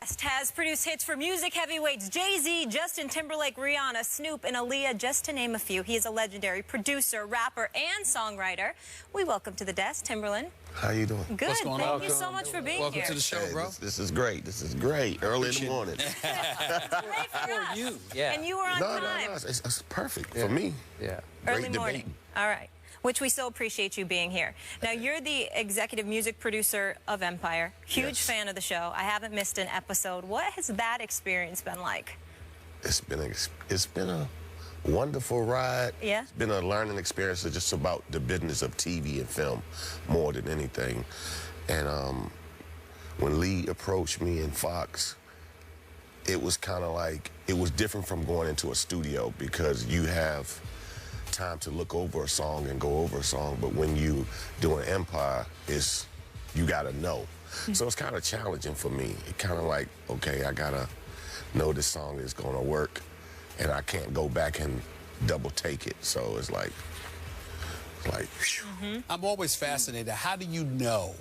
West has produced hits for music heavyweights Jay-Z, Justin Timberlake, Rihanna, Snoop, and Aaliyah, just to name a few. He is a legendary producer, rapper, and songwriter. We welcome to the desk Timbaland. How you doing? Good. What's going on? Thank you so much for being Welcome here. to the show, bro. This is great. This is great. Early in the morning. It's great for us. You. Yeah. And you were on time. No. It's perfect for me. Yeah. Early Great morning. debate. All right. Which we so appreciate you being here. Now, you're the executive music producer of Empire. Huge Yes. fan of the show. I haven't missed an episode. What has that experience been like? It's been a wonderful ride. Yeah? It's been a learning experience just about the business of TV and film more than anything. And when Lee approached me in Fox, it was kind of like, it was different from going into a studio because you have time to look over a song and go over a song, but when you do an Empire, you gotta know. So it's kind of challenging for me. It kind of like, okay, I gotta know this song is gonna work, and I can't go back and double take it. So it's like, whew. I'm always fascinated. How do you know?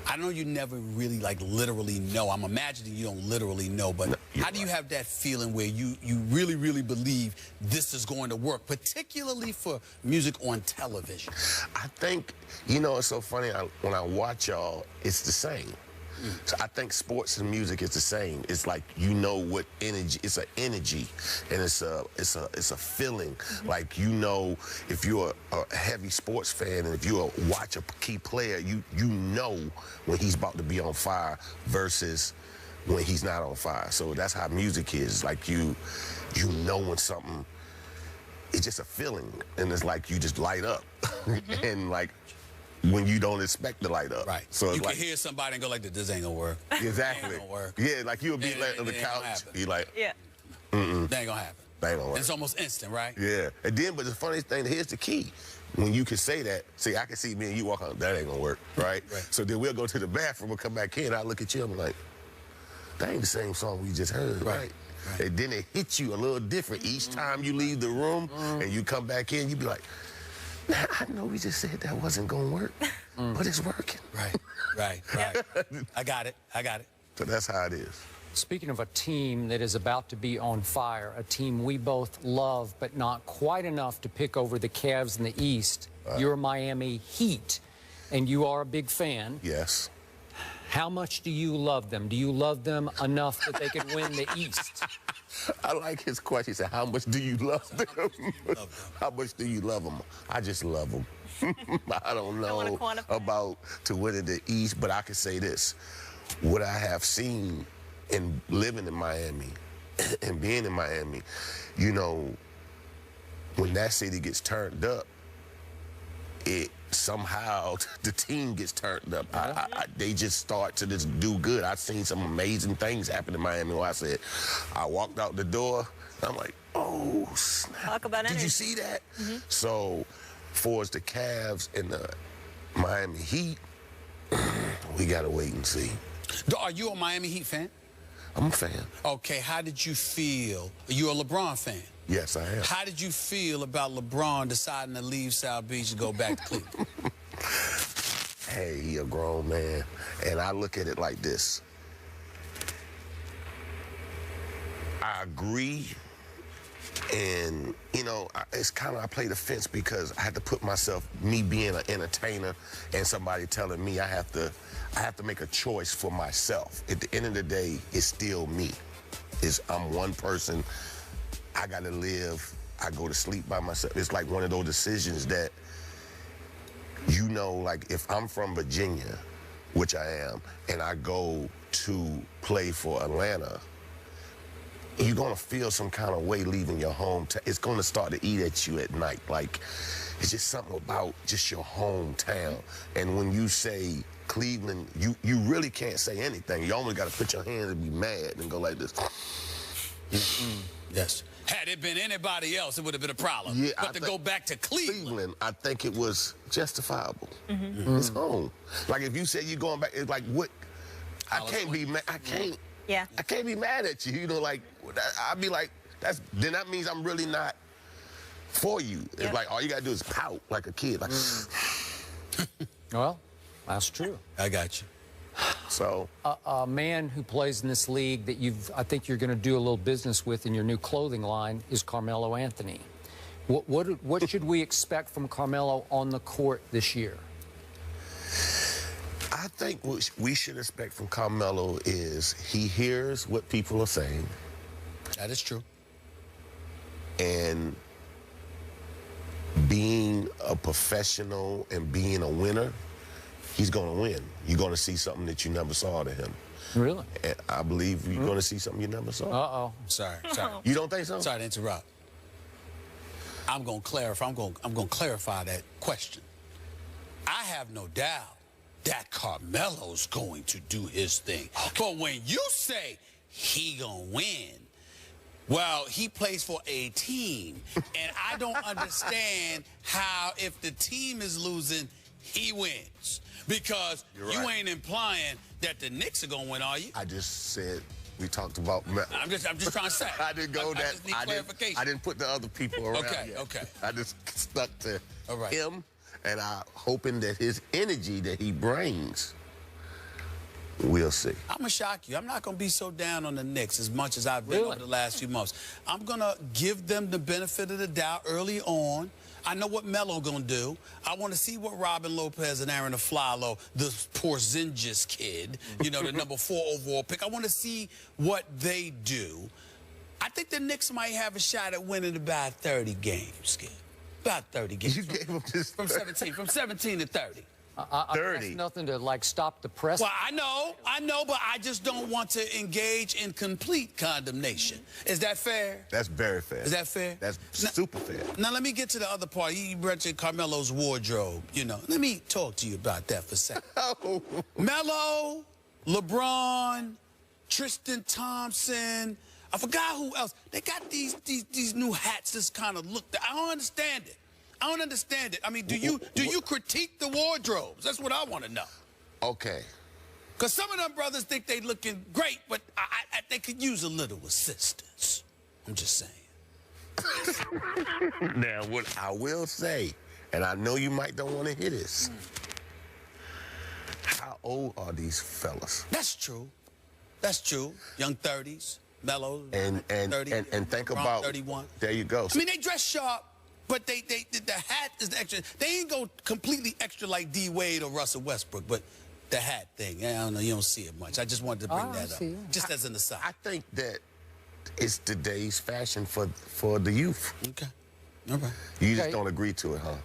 I know you never really, like, literally know. I'm imagining you don't literally know, but No, how do you have that feeling where you really, really believe this is going to work, particularly for music on television? I think, you know, it's so funny, when I watch y'all, it's the same. So I think sports and music is the same. It's like, you know what energy, it's an energy, and it's a feeling. Like, you know, if you're a heavy sports fan and if you watch a key player, you know when he's about to be on fire versus when he's not on fire. So that's how music is. Like, you know when something, it's just a feeling, and it's like you just light up. And like, when you don't expect to light up. Right. So you it's can like, hear somebody and go like, this ain't gonna work. exactly. Ain't gonna work. Yeah, like you'll be like on the It ain't gonna couch, happen. be like, Yeah. That ain't gonna happen. that ain't gonna work. It's almost instant, right? Yeah. And then, but the funniest thing, here's the key. When you can say that, see, I can see me and you walk out, that ain't gonna work, right? Right. So then we'll go to the bathroom, we'll come back in, I look at you, I'm like, that ain't the same song we just heard, right? And then it hits you a little different each time you leave the room and you come back in, you be like, man, I know we just said that wasn't gonna work, but it's working. Right. I got it. So that's how it is. Speaking of a team that is about to be on fire, a team we both love, but not quite enough to pick over the Cavs in the East, your Miami Heat, and you are a big fan. Yes. How much do you love them? Do you love them enough that they could win the East? I like his question. He said, how much do you love them? How much do you love them? I just love them. I don't know about to win in the East, but I can say this. What I have seen in living in Miami and being in Miami, you know, when that city gets turned up, it somehow the team gets turned up. They just start to just do good. I've seen some amazing things happen in Miami where I said, I walked out the door, and I'm like, oh, snap. Talk about Did energy. you see that? So, for the Cavs and the Miami Heat, we got to wait and see. Are you a Miami Heat fan? I'm a fan. Okay, how did you feel? You're a LeBron fan. Yes, I am. How did you feel about LeBron deciding to leave South Beach and go back to Cleveland? Hey, he a grown man, and I look at it like this. I agree, and, you know, it's kind of, I play the fence because I had to put myself, me being an entertainer and somebody telling me I have to make a choice for myself. At the end of the day, it's still me. I'm one person. I got to live. I go to sleep by myself. It's like one of those decisions that, you know, like if I'm from Virginia, which I am, and I go to play for Atlanta, you're going to feel some kind of way leaving your hometown. It's going to start to eat at you at night. Like, it's just something about just your hometown. And when you say Cleveland, you really can't say anything. You almost got to put your hands and be mad and go like this. Yes. Had it been anybody else, it would have been a problem. Yeah, but to go back to Cleveland, I think it was justifiable. It's home. Like, if you say you're going back, it's like, what? I can't be mad. I can't. Yeah. I can't be mad at you. You know, like, I'd be like, then that means I'm really not for you. It's like, all you got to do is pout like a kid. Like, Well, that's true. I got you. So A man who plays in this league that I think you're going to do a little business with in your new clothing line is Carmelo Anthony. What should we expect from Carmelo on the court this year? I think what we should expect from Carmelo is he hears what people are saying. That is true. And being a professional and being a winner, he's going to win. You're going to see something that you never saw to him. Really? And I believe you're going to see something you never saw. Uh-oh. Sorry. You don't think so? Sorry to interrupt. I'm going to clarify. I'm going to clarify that question. I have no doubt that Carmelo's going to do his thing. Okay. But when you say he gonna win, well, he plays for a team, and I don't understand how if the team is losing, he wins. Because you ain't implying that the Knicks are gonna win, are you? I just said we talked about. I'm just trying to say. I didn't go I that. just need clarification. I didn't put the other people around. Okay, yet. okay. I just stuck to All right. him, and I'm hoping that his energy that he brings. We'll see. I'm going to shock you. I'm not going to be so down on the Knicks as much as I've been over the last few months. I'm going to give them the benefit of the doubt early on. I know what Melo going to do. I want to see what Robin Lopez and Aaron Aflalo, the Porzingis kid, you know, the number 4 overall pick. I want to see what they do. I think the Knicks might have a shot at winning about 30 games, kid. About 30 games. You gave him this from 17 to 30. 30. That's nothing to, like, stop the press. Well, I know, but I just don't want to engage in complete condemnation. Is that fair? That's very fair. Is that fair? That's super fair. Now, let me get to the other part. You mentioned Carmelo's wardrobe, you know. Let me talk to you about that for a second. Oh. Melo, LeBron, Tristan Thompson, I forgot who else. They got these new hats that's kind of look. I don't understand it. I don't understand it. I mean, do you critique the wardrobes? That's what I want to know. Okay. Because some of them brothers think they looking great, but they could use a little assistance. I'm just saying. Now, what I will say, and I know you might don't want to hear this. How old are these fellas? That's true. That's true. Young 30s, Melo, and 30, and think around about 31. There you go. I mean, they dress sharp, but the hat is the extra. They ain't go completely extra like D Wade or Russell Westbrook, but the hat thing, I don't know, you don't see it much. I just wanted to bring that up, just as an aside. I think that it's today's fashion for the youth. Okay. All right. You just don't agree to it, huh?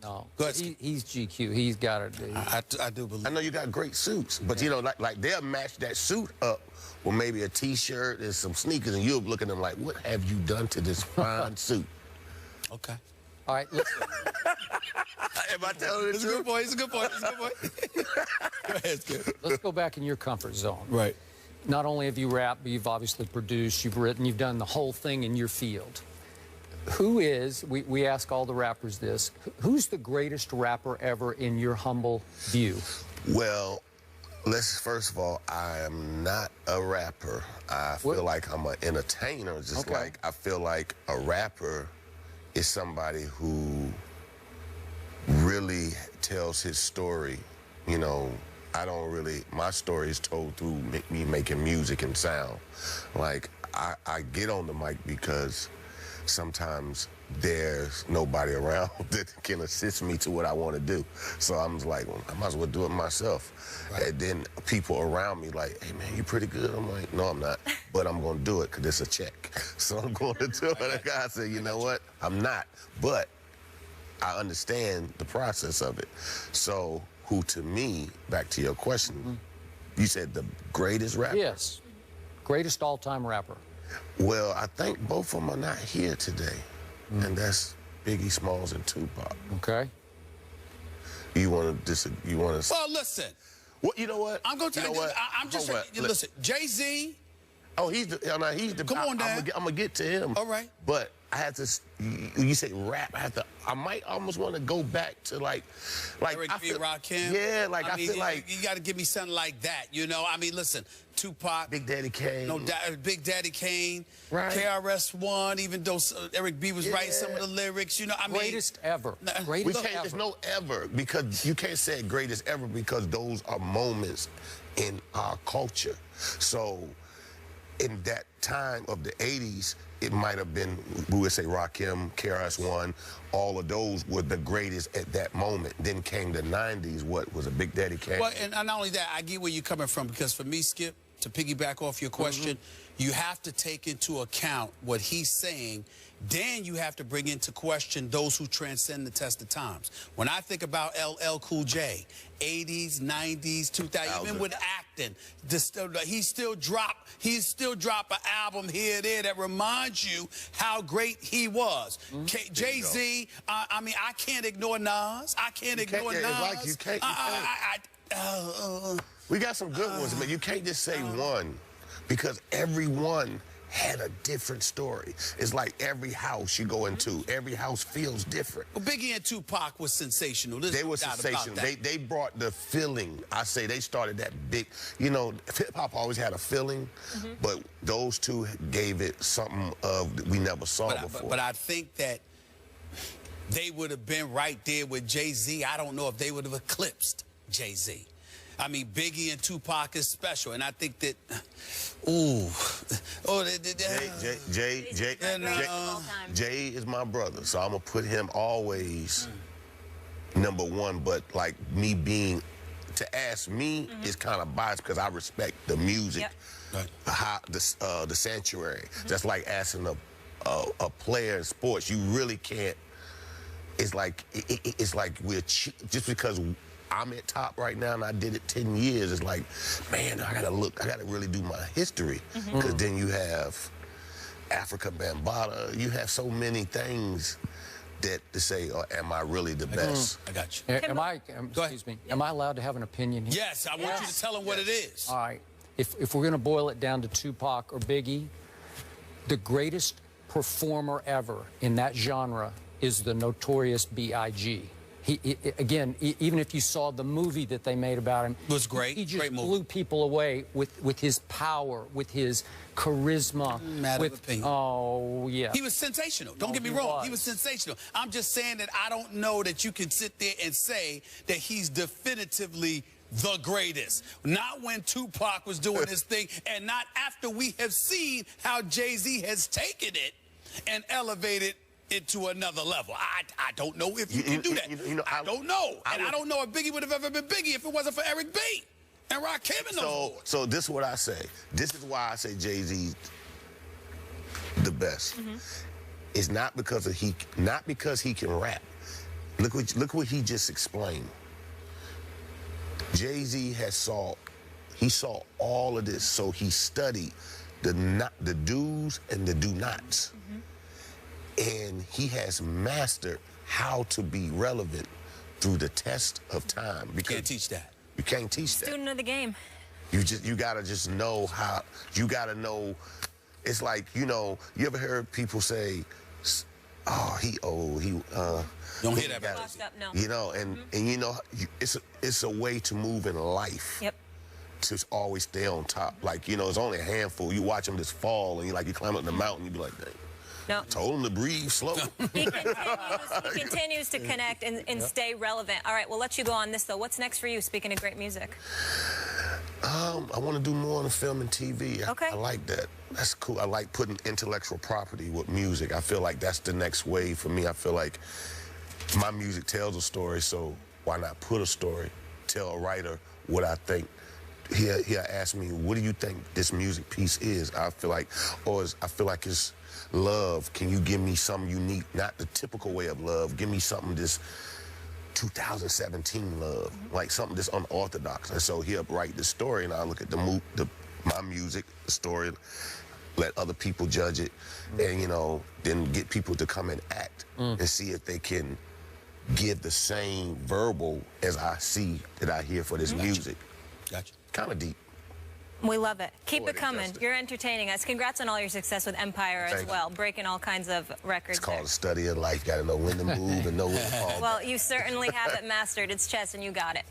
No. Go ahead. He's GQ. He's got it. I do believe. I know you got great suits, but you know, like they'll match that suit up with maybe a T-shirt and some sneakers, and you'll look at them like, what have you done to this fine suit? Okay. All right, listen. Am I telling the It's a truth? good point. It's a good point. It's a good point. Go ahead, Skip. Let's go back in your comfort zone. Right. Not only have you rapped, but you've obviously produced, you've written, you've done the whole thing in your field. Who is, we ask all the rappers this, who's the greatest rapper ever in your humble view? Well, first of all, I am not a rapper. I feel like I'm an entertainer, just like I feel like a rapper is somebody who really tells his story. You know, my story is told through me making music and sound. Like, I get on the mic because sometimes there's nobody around that can assist me to what I want to do. So I'm just like, well, I might as well do it myself. Right. And then people around me like, hey, man, you pretty good. I'm like, no, I'm not. But I'm going to do it because it's a check. So I'm going to do it. And the guy said, you know what? I'm not. But I understand the process of it. So who, to me, back to your question, you said the greatest rapper? Yes. Greatest all-time rapper. Well, I think both of them are not here today. And that's Biggie Smalls and Tupac. Okay. You want to disagree? You want to? Well, listen. What? You know what? I'm going to tell you. I'm just saying. Listen, Jay-Z. Oh, he's the. Come on, Dad. I'm gonna get to him. All right. But I had to. You say rap. I might almost want to go back to like Eric B. Rakim. Yeah, like I feel like you got to give me something like that. You know, I mean, listen, Tupac, Big Daddy Kane. No doubt, Big Daddy Kane. Right. KRS-One. Even though Eric B. was writing some of the lyrics. You know, I mean, Greatest ever. Greatest ever. There's no ever because you can't say greatest ever because those are moments in our culture. So in that time of the 80s, it might have been, we would say Rakim, KRS-One, all of those were the greatest at that moment. Then came the 90s, what was a Big Daddy Kane? Well, and not only that, I get where you're coming from, because for me, Skip, to piggyback off your question, you have to take into account what he's saying. Then you have to bring into question those who transcend the test of times. When I think about LL Cool J, 80s, 90s, 2000, even with acting, he still drop an album here and there that reminds you how great he was. Jay-Z, I mean, I can't ignore Nas. I can't ignore Nas. Like you can't. We got some good ones, man. You can't just say one, because every one had a different story. It's like every house you go into, every house feels different. Well, Biggie and Tupac was sensational. They were sensational. They brought the feeling. I say they started that big, you know, hip-hop always had a feeling, but those two gave it something we never saw before. But I think that they would have been right there with Jay-Z. I don't know if they would have eclipsed Jay-Z. I mean, Biggie and Tupac is special, and I think that, Jay is my brother, so I'm gonna put him always number one. But like me being, to ask me is kind of biased because I respect the music, the sanctuary. That's like asking a player in sports. You really can't. It's like we're just because I'm at top right now and I did it 10 years, it's like, man, I gotta really do my history. Because then you have Africa Bambaataa, you have so many things that to say, oh, am I really the best? I got you. Excuse me, am I allowed to have an opinion here? Yes, I want you to tell him what it is. All right, if we're gonna boil it down to Tupac or Biggie, the greatest performer ever in that genre is the Notorious B.I.G. Again, even if you saw the movie that they made about him, it was great. He just great movie. Blew people away with his power, with his charisma. Matter of opinion. Oh, yeah. He was sensational. Don't get me wrong. He was sensational. I'm just saying that I don't know that you can sit there and say that he's definitively the greatest. Not when Tupac was doing his thing, and not after we have seen how Jay-Z has taken it and elevated it to another level. I don't know if you can do that. I don't know. And I don't know if Biggie would have ever been Biggie if it wasn't for Eric B. and Rakim and those boys. So this is what I say. This is why I say Jay-Z the best. It's not because he can rap. Look what he just explained. Jay-Z saw all of this, so he studied the do's and the do-nots. And he has mastered how to be relevant through the test of time. You can't teach that. You can't teach that. Student of the game. You gotta just know how. You gotta know. It's like, you know, you ever heard people say, "Oh, he old. He don't hear that. No. You know, and you know, it's a way to move in life. Yep. To always stay on top. Like, you know, it's only a handful. You watch them just fall, and you climb up the mountain, you be like, dang. No. Told him to breathe slow. He continues to connect and stay relevant. All right, we'll let you go on this, though. What's next for you, speaking of great music? I want to do more on the film and TV. Okay. I like that. That's cool. I like putting intellectual property with music. I feel like that's the next wave for me. I feel like my music tells a story, so why not put a story? Tell a writer what I think. He'll ask me, what do you think this music piece is? I feel like it's love. Can you give me something unique, not the typical way of love? Give me something this 2017 love, like something that's unorthodox. And so he'll write the story, and I'll look at my music, the story, let other people judge it, and, you know, then get people to come and act and see if they can give the same verbal as I see that I hear for this music. Gotcha. Kind of deep. We love it. Keep it coming. You're entertaining us. Congrats on all your success with Empire as well, breaking all kinds of records. It's called the study of life. You got to know when to move and know when to fall. Well, you certainly have it mastered. It's chess, and you got it.